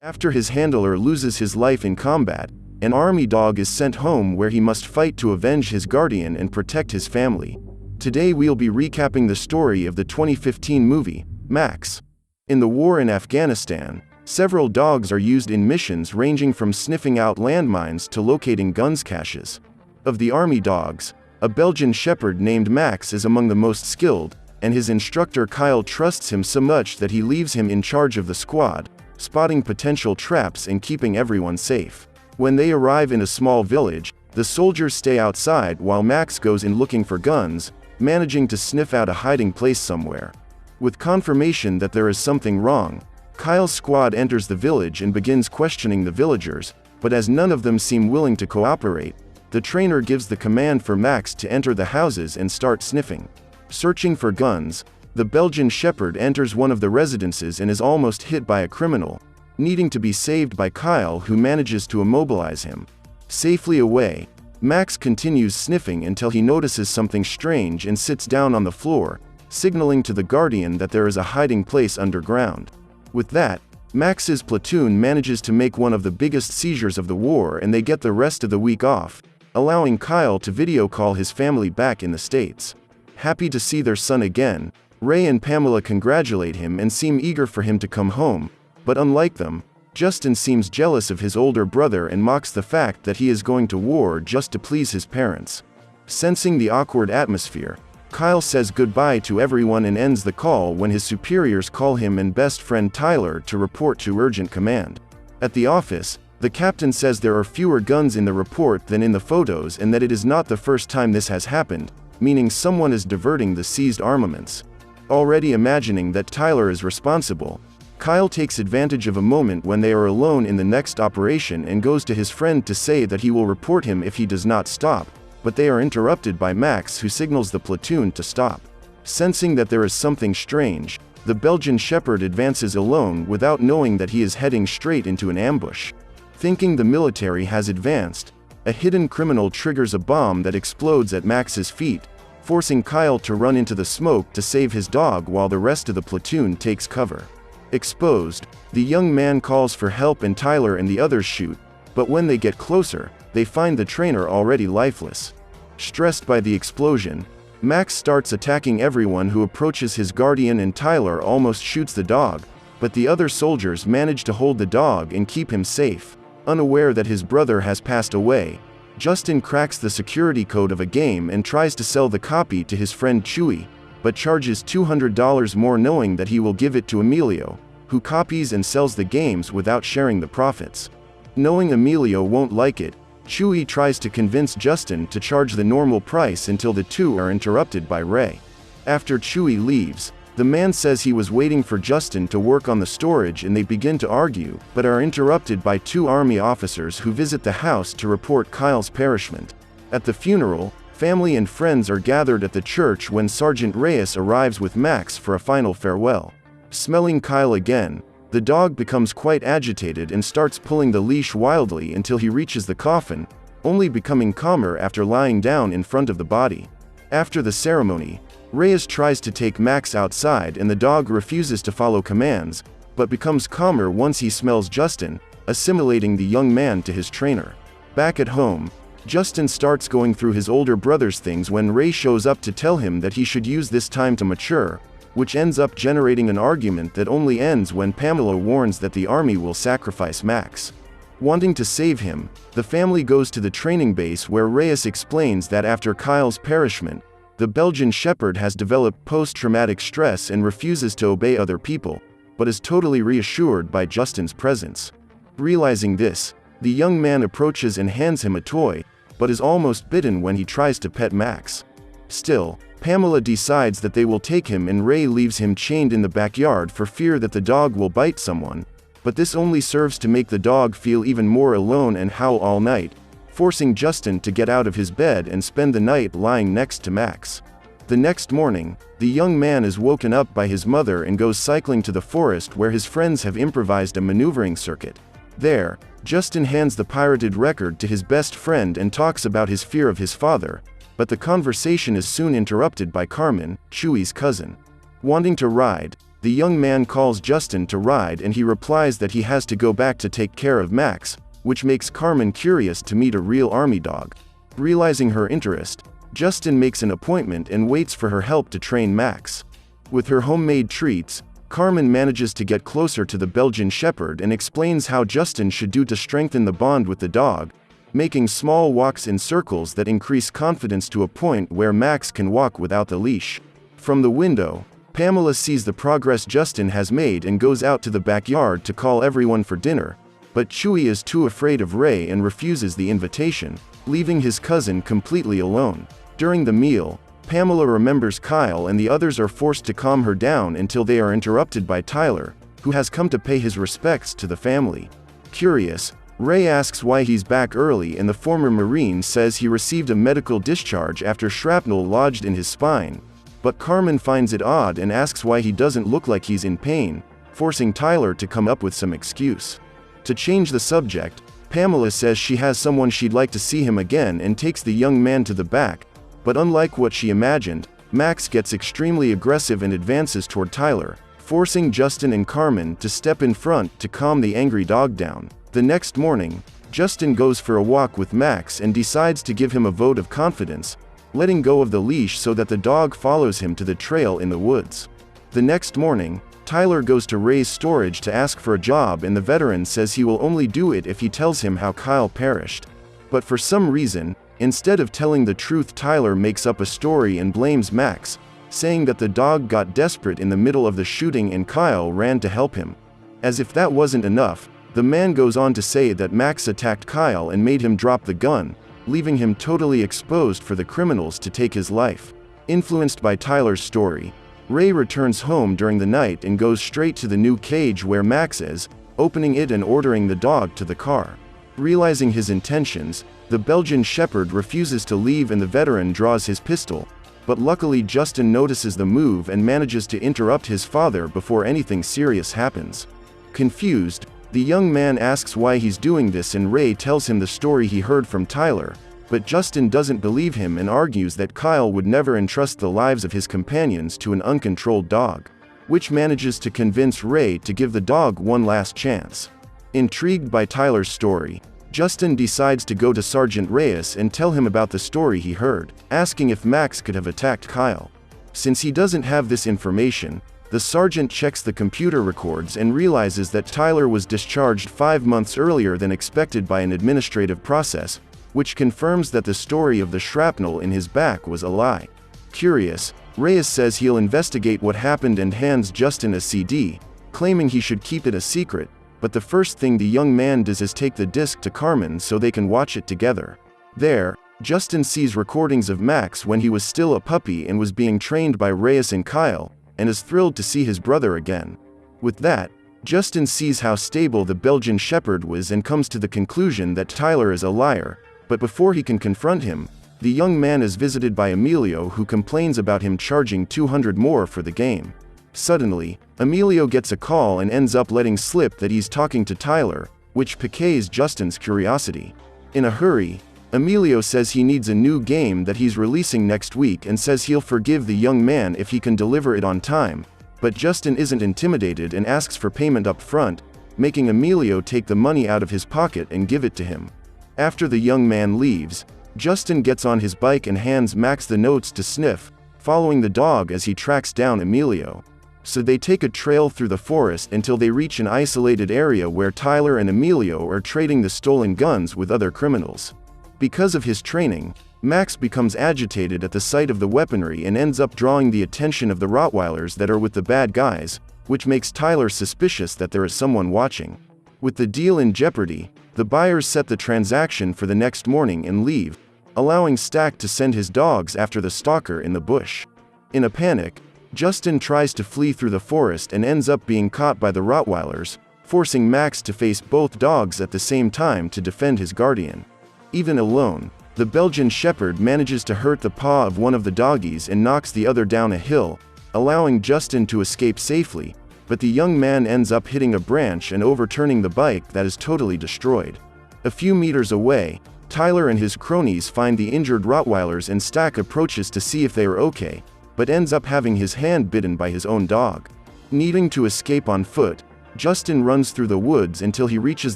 After his handler loses his life in combat, an army dog is sent home where he must fight to avenge his guardian and protect his family. Today we'll be recapping the story of the 2015 movie, Max. In the war in Afghanistan, several dogs are used in missions ranging from sniffing out landmines to locating guns caches. Of the army dogs, a Belgian shepherd named Max is among the most skilled, and his instructor Kyle trusts him so much that he leaves him in charge of the squad, spotting potential traps and keeping everyone safe. When they arrive in a small village, the soldiers stay outside while Max goes in looking for guns, managing to sniff out a hiding place somewhere. With confirmation that there is something wrong, Kyle's squad enters the village and begins questioning the villagers, but as none of them seem willing to cooperate, the trainer gives the command for Max to enter the houses and start sniffing. Searching for guns, the Belgian shepherd enters one of the residences and is almost hit by a criminal, needing to be saved by Kyle, who manages to immobilize him. Safely away, Max continues sniffing until he notices something strange and sits down on the floor, signaling to the guardian that there is a hiding place underground. With that, Max's platoon manages to make one of the biggest seizures of the war, and they get the rest of the week off, allowing Kyle to video call his family back in the States. Happy to see their son again, Ray and Pamela congratulate him and seem eager for him to come home, but unlike them, Justin seems jealous of his older brother and mocks the fact that he is going to war just to please his parents. Sensing the awkward atmosphere, Kyle says goodbye to everyone and ends the call when his superiors call him and best friend Tyler to report to urgent command. At the office, the captain says there are fewer guns in the report than in the photos and that it is not the first time this has happened, meaning someone is diverting the seized armaments. Already imagining that Tyler is responsible, Kyle takes advantage of a moment when they are alone in the next operation and goes to his friend to say that he will report him if he does not stop, but they are interrupted by Max, who signals the platoon to stop. Sensing that there is something strange, the Belgian shepherd advances alone without knowing that he is heading straight into an ambush. Thinking the military has advanced, a hidden criminal triggers a bomb that explodes at Max's feet, forcing Kyle to run into the smoke to save his dog while the rest of the platoon takes cover. Exposed, the young man calls for help and Tyler and the others shoot, but when they get closer, they find the trainer already lifeless. Stressed by the explosion, Max starts attacking everyone who approaches his guardian, and Tyler almost shoots the dog, but the other soldiers manage to hold the dog and keep him safe. Unaware that his brother has passed away, Justin cracks the security code of a game and tries to sell the copy to his friend Chewie, but charges $200 more, knowing that he will give it to Emilio, who copies and sells the games without sharing the profits. Knowing Emilio won't like it, Chewie tries to convince Justin to charge the normal price until the two are interrupted by Ray. After Chewie leaves, the man says he was waiting for Justin to work on the storage, and they begin to argue, but are interrupted by two army officers who visit the house to report Kyle's perishment. At the funeral, family and friends are gathered at the church when Sergeant Reyes arrives with Max for a final farewell. Smelling Kyle again, the dog becomes quite agitated and starts pulling the leash wildly until he reaches the coffin, only becoming calmer after lying down in front of the body. After the ceremony, Reyes tries to take Max outside and the dog refuses to follow commands, but becomes calmer once he smells Justin, assimilating the young man to his trainer. Back at home, Justin starts going through his older brother's things when Ray shows up to tell him that he should use this time to mature, which ends up generating an argument that only ends when Pamela warns that the army will sacrifice Max. Wanting to save him, the family goes to the training base where Reyes explains that after Kyle's perishment, the Belgian shepherd has developed post-traumatic stress and refuses to obey other people, but is totally reassured by Justin's presence. Realizing this, the young man approaches and hands him a toy, but is almost bitten when he tries to pet Max. Still, Pamela decides that they will take him, and Ray leaves him chained in the backyard for fear that the dog will bite someone, but this only serves to make the dog feel even more alone and howl all night, forcing Justin to get out of his bed and spend the night lying next to Max. The next morning, the young man is woken up by his mother and goes cycling to the forest where his friends have improvised a maneuvering circuit. There, Justin hands the pirated record to his best friend and talks about his fear of his father, but the conversation is soon interrupted by Carmen, Chewie's cousin. Wanting to ride, The young man calls Justin to ride and he replies that he has to go back to take care of Max, which makes Carmen curious to meet a real army dog. Realizing her interest, Justin makes an appointment and waits for her help to train Max. With her homemade treats, Carmen manages to get closer to the Belgian Shepherd and explains how Justin should do to strengthen the bond with the dog, making small walks in circles that increase confidence to a point where Max can walk without the leash. From the window, Pamela sees the progress Justin has made and goes out to the backyard to call everyone for dinner, but Chewie is too afraid of Ray and refuses the invitation, leaving his cousin completely alone. During the meal, Pamela remembers Kyle and the others are forced to calm her down until they are interrupted by Tyler, who has come to pay his respects to the family. Curious, Ray asks why he's back early and the former Marine says he received a medical discharge after shrapnel lodged in his spine, but Carmen finds it odd and asks why he doesn't look like he's in pain, forcing Tyler to come up with some excuse. To change the subject, Pamela says she has someone she'd like to see him again and takes the young man to the back, but unlike what she imagined, Max gets extremely aggressive and advances toward Tyler, forcing Justin and Carmen to step in front to calm the angry dog down. The next morning, Justin goes for a walk with Max and decides to give him a vote of confidence, letting go of the leash so that the dog follows him to the trail in the woods. The next morning, Tyler goes to Ray's storage to ask for a job and the veteran says he will only do it if he tells him how Kyle perished. But for some reason, instead of telling the truth, Tyler makes up a story and blames Max, saying that the dog got desperate in the middle of the shooting and Kyle ran to help him. As if that wasn't enough, the man goes on to say that Max attacked Kyle and made him drop the gun, leaving him totally exposed for the criminals to take his life. Influenced by Tyler's story, Ray returns home during the night and goes straight to the new cage where Max is, opening it and ordering the dog to the car. Realizing his intentions, the Belgian Shepherd refuses to leave and the veteran draws his pistol, but luckily Justin notices the move and manages to interrupt his father before anything serious happens. Confused, the young man asks why he's doing this and Ray tells him the story he heard from Tyler, but Justin doesn't believe him and argues that Kyle would never entrust the lives of his companions to an uncontrolled dog, which manages to convince Ray to give the dog one last chance. Intrigued by Tyler's story, Justin decides to go to Sergeant Reyes and tell him about the story he heard, asking if Max could have attacked Kyle. Since he doesn't have this information, the sergeant checks the computer records and realizes that Tyler was discharged 5 months earlier than expected by an administrative process, which confirms that the story of the shrapnel in his back was a lie. Curious, Reyes says he'll investigate what happened and hands Justin a CD, claiming he should keep it a secret, but the first thing the young man does is take the disc to Carmen so they can watch it together. There, Justin sees recordings of Max when he was still a puppy and was being trained by Reyes and Kyle, and is thrilled to see his brother again. With that, Justin sees how stable the Belgian Shepherd was and comes to the conclusion that Tyler is a liar, but before he can confront him, the young man is visited by Emilio who complains about him charging $200 more for the game. Suddenly, Emilio gets a call and ends up letting slip that he's talking to Tyler, which piques Justin's curiosity. In a hurry, Emilio says he needs a new game that he's releasing next week and says he'll forgive the young man if he can deliver it on time, but Justin isn't intimidated and asks for payment up front, making Emilio take the money out of his pocket and give it to him. After the young man leaves, Justin gets on his bike and hands Max the notes to sniff, following the dog as he tracks down Emilio. So they take a trail through the forest until they reach an isolated area where Tyler and Emilio are trading the stolen guns with other criminals. Because of his training, Max becomes agitated at the sight of the weaponry and ends up drawing the attention of the Rottweilers that are with the bad guys, which makes Tyler suspicious that there is someone watching. With the deal in jeopardy, the buyers set the transaction for the next morning and leave, allowing Stack to send his dogs after the stalker in the bush. In a panic, Justin tries to flee through the forest and ends up being caught by the Rottweilers, forcing Max to face both dogs at the same time to defend his guardian. Even alone, the Belgian Shepherd manages to hurt the paw of one of the doggies and knocks the other down a hill, allowing Justin to escape safely, but the young man ends up hitting a branch and overturning the bike that is totally destroyed. A few meters away, Tyler and his cronies find the injured Rottweilers and Stack approaches to see if they are okay, but ends up having his hand bitten by his own dog. Needing to escape on foot, Justin runs through the woods until he reaches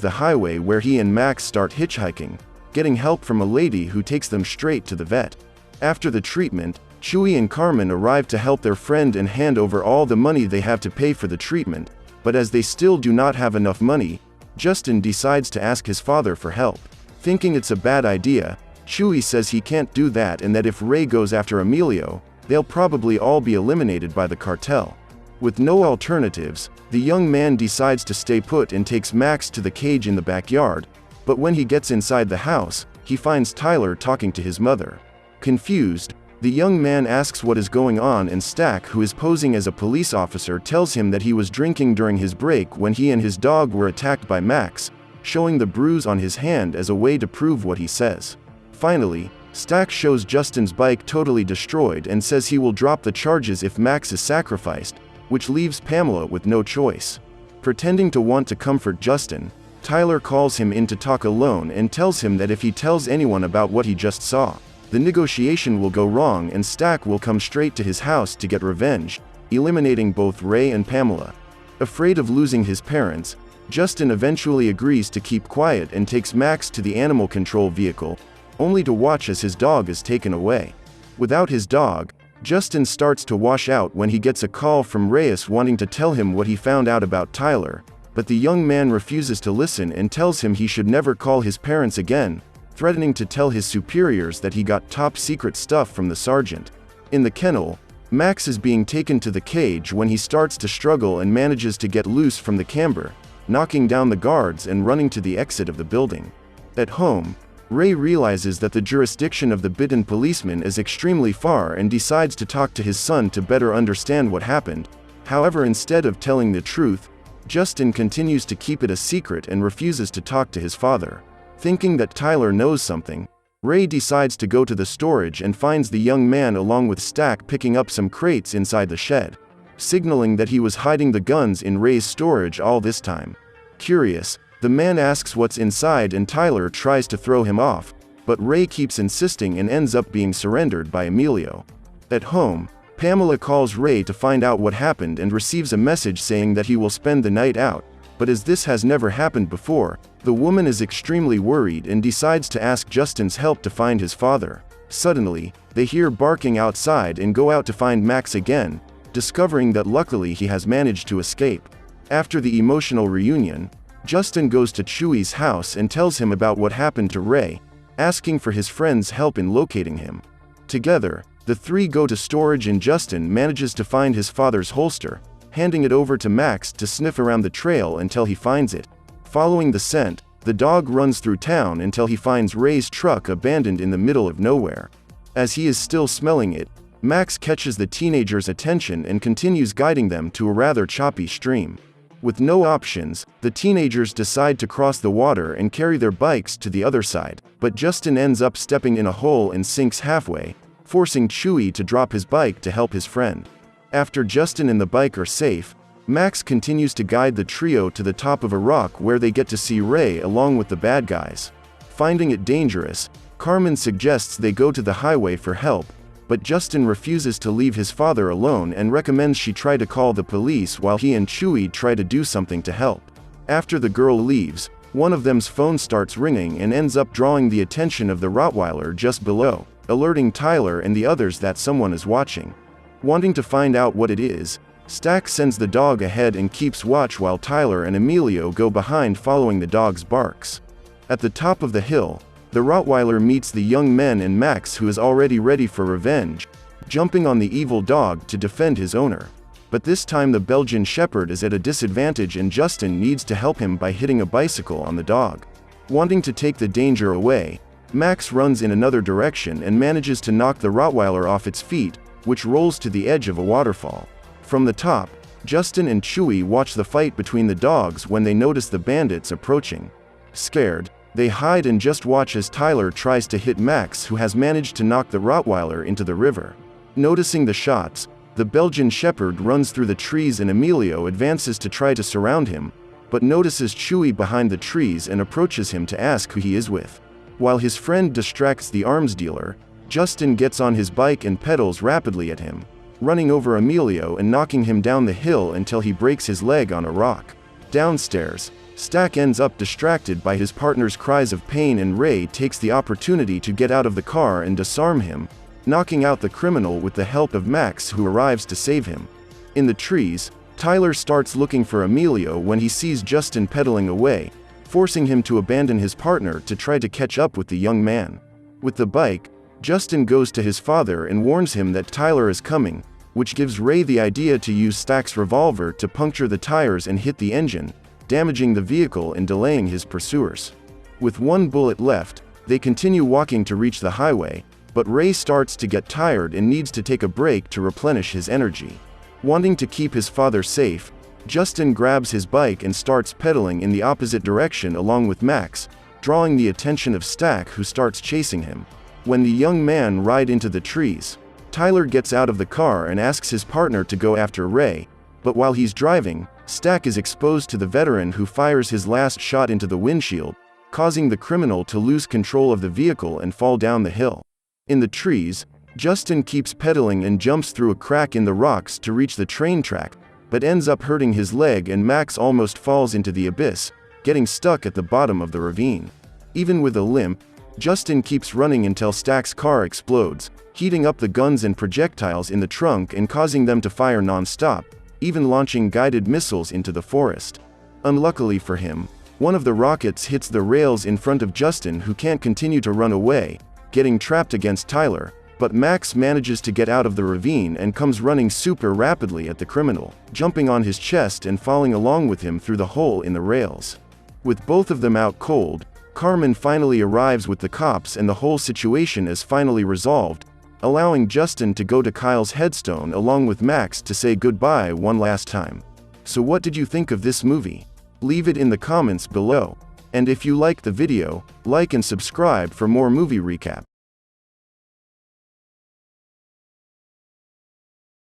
the highway where he and Max start hitchhiking, getting help from a lady who takes them straight to the vet. After the treatment, Chewie and Carmen arrive to help their friend and hand over all the money they have to pay for the treatment, but as they still do not have enough money, Justin decides to ask his father for help. Thinking it's a bad idea, Chewie says he can't do that and that if Ray goes after Emilio, they'll probably all be eliminated by the cartel. With no alternatives, the young man decides to stay put and takes Max to the cage in the backyard, but when he gets inside the house, he finds Tyler talking to his mother. Confused, the young man asks what is going on and Stack, who is posing as a police officer, tells him that he was drinking during his break when he and his dog were attacked by Max, showing the bruise on his hand as a way to prove what he says. Finally, Stack shows Justin's bike totally destroyed and says he will drop the charges if Max is sacrificed, which leaves Pamela with no choice. Pretending to want to comfort Justin, Tyler calls him in to talk alone and tells him that if he tells anyone about what he just saw, the negotiation will go wrong and Stack will come straight to his house to get revenge, eliminating both Ray and Pamela. Afraid of losing his parents, Justin eventually agrees to keep quiet and takes Max to the animal control vehicle, only to watch as his dog is taken away. Without his dog, Justin starts to wash out when he gets a call from Reyes wanting to tell him what he found out about Tyler, but the young man refuses to listen and tells him he should never call his parents again, threatening to tell his superiors that he got top-secret stuff from the sergeant. In the kennel, Max is being taken to the cage when he starts to struggle and manages to get loose from the camber, knocking down the guards and running to the exit of the building. At home, Ray realizes that the jurisdiction of the bitten policeman is extremely far and decides to talk to his son to better understand what happened. However, instead of telling the truth, Justin continues to keep it a secret and refuses to talk to his father. Thinking that Tyler knows something, Ray decides to go to the storage and finds the young man along with Stack picking up some crates inside the shed, signaling that he was hiding the guns in Ray's storage all this time. Curious, the man asks what's inside and Tyler tries to throw him off, but Ray keeps insisting and ends up being surrendered by Emilio. At home, Pamela calls Ray to find out what happened and receives a message saying that he will spend the night out, but as this has never happened before, the woman is extremely worried and decides to ask Justin's help to find his father. Suddenly, they hear barking outside and go out to find Max again, discovering that luckily he has managed to escape. After the emotional reunion, Justin goes to Chewie's house and tells him about what happened to Ray, asking for his friend's help in locating him. Together, the three go to storage and Justin manages to find his father's holster, handing it over to Max to sniff around the trail until he finds it. Following the scent, the dog runs through town until he finds Ray's truck abandoned in the middle of nowhere. As he is still smelling it, Max catches the teenagers' attention and continues guiding them to a rather choppy stream. With no options, the teenagers decide to cross the water and carry their bikes to the other side, but Justin ends up stepping in a hole and sinks halfway, forcing Chewie to drop his bike to help his friend. After Justin and the bike are safe, Max continues to guide the trio to the top of a rock where they get to see Ray along with the bad guys. Finding it dangerous, Carmen suggests they go to the highway for help, but Justin refuses to leave his father alone and recommends she try to call the police while he and Chewie try to do something to help. After the girl leaves, one of them's phone starts ringing and ends up drawing the attention of the Rottweiler just below, alerting Tyler and the others that someone is watching. Wanting to find out what it is, Stack sends the dog ahead and keeps watch while Tyler and Emilio go behind following the dog's barks. At the top of the hill, the Rottweiler meets the young men and Max, who is already ready for revenge, jumping on the evil dog to defend his owner. But this time the Belgian Shepherd is at a disadvantage and Justin needs to help him by hitting a bicycle on the dog. Wanting to take the danger away, Max runs in another direction and manages to knock the Rottweiler off its feet, which rolls to the edge of a waterfall. From the top, Justin and Chewie watch the fight between the dogs when they notice the bandits approaching. Scared, they hide and just watch as Tyler tries to hit Max, who has managed to knock the Rottweiler into the river. Noticing the shots, the Belgian Shepherd runs through the trees and Emilio advances to try to surround him, but notices Chewie behind the trees and approaches him to ask who he is with. While his friend distracts the arms dealer, Justin gets on his bike and pedals rapidly at him. running over Emilio and knocking him down the hill until he breaks his leg on a rock. Downstairs, Stack ends up distracted by his partner's cries of pain, and Ray takes the opportunity to get out of the car and disarm him, knocking out the criminal with the help of Max, who arrives to save him. In the trees, Tyler starts looking for Emilio when he sees Justin pedaling away, forcing him to abandon his partner to try to catch up with the young man. With the bike, Justin goes to his father and warns him that Tyler is coming, which gives Ray the idea to use Stack's revolver to puncture the tires and hit the engine, damaging the vehicle and delaying his pursuers. With one bullet left, they continue walking to reach the highway, but Ray starts to get tired and needs to take a break to replenish his energy. Wanting to keep his father safe, Justin grabs his bike and starts pedaling in the opposite direction along with Max, drawing the attention of Stack, who starts chasing him. When the young man ride into the trees, Tyler gets out of the car and asks his partner to go after Ray, but while he's driving, Stack is exposed to the veteran, who fires his last shot into the windshield, causing the criminal to lose control of the vehicle and fall down the hill. In the trees, Justin keeps pedaling and jumps through a crack in the rocks to reach the train track, but ends up hurting his leg, and Max almost falls into the abyss, getting stuck at the bottom of the ravine. Even with a limp, Justin keeps running until Stack's car explodes, heating up the guns and projectiles in the trunk and causing them to fire non-stop, even launching guided missiles into the forest. Unluckily for him, one of the rockets hits the rails in front of Justin, who can't continue to run away, getting trapped against Tyler, but Max manages to get out of the ravine and comes running super rapidly at the criminal, jumping on his chest and falling along with him through the hole in the rails. With both of them out cold, Carmen finally arrives with the cops, and the whole situation is finally resolved, allowing Justin to go to Kyle's headstone along with Max to say goodbye one last time. So what did you think of this movie? Leave it in the comments below. And if you liked the video, like and subscribe for more movie recap.